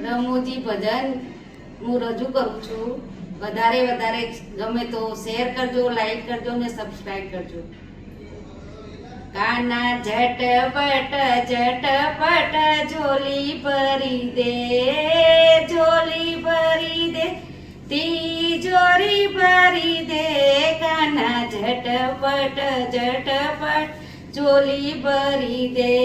રમૂજી ભજન હું રજૂ કરું છું. વધારે ગમે તો શેર કરજો, લાઈક કરજો ને સબસ્ક્રાઇબ કરજો. કાના ઝટપટ ઝોલી ભરી દે, ઝોલી ભરી દે, તિજોરી ભરી દે. કાના ઝટપટ ઝોલી ભરી દે.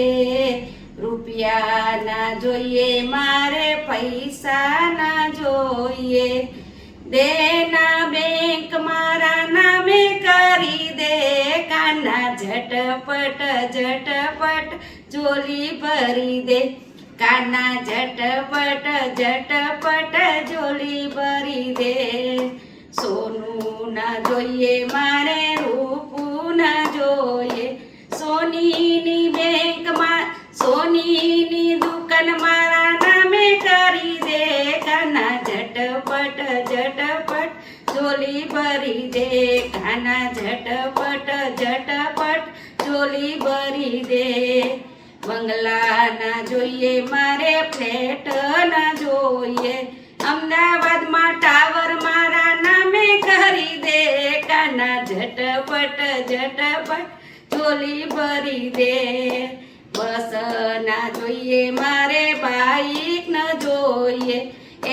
રૂપિયા ના જોઈએ મારે, પૈસા ના જોઈએ. દેના બેંક મારા નામે કરી દે. કાના ઝટપટ ઝોલી ભરી દે. કાના ઝટપટ ઝોલી ભરી દે. સોનું ના જોઈએ મારે, રૂપું ના જોઈએ. સોનીની બેંકમાં, સોનીની દુકાન મારા નામે કરી દે. કાના ઝટપટ ઝોલી ભરી દે. કાના ઝટપટ ઝોલી ભરી દે. બંગલા ના જોઈએ મારે, ફ્લેટ ના જોઈએ. અમદાવાદમાં ટાવર મારા નામે કરી દે. કાના ઝટપટ ઝોલી ભરી દે. બસ ના જોઈએ મારે, બાઈક ન જોઈએ.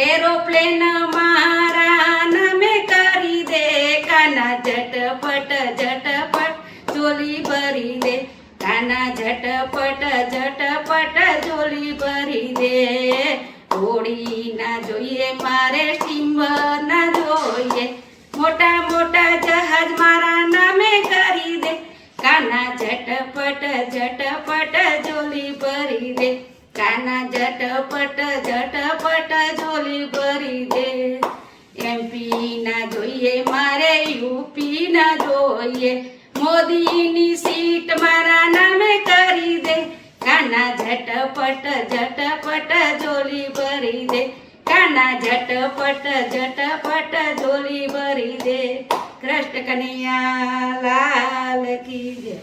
એરોપ્લેન મારા નામે કરી દે. કાના ઝટપટ ઝોલી ભરી દે. કાના ઝટપટ ઝોલી ભરી દે. હોડી ના જોઈએ મારે, સ્ટીમર ના જોઈએ. મોટા જહાજ મારા નામે કરી દે. કાના ઝટપટ ઝોલી ભરી દે. કાના ઝટપટ ઝોલી ભરી દે. એમપી ના જોઈએ મારે, યુપી ના જોઈએ. મોદીની સીટ મારા નામે કરી દે. કાના ઝટપટ ઝોલી ભરી દે. કાના ઝટપટ ઝોલી ભરી દે. કૃષ્ણ કનૈયા લાલ કી જય.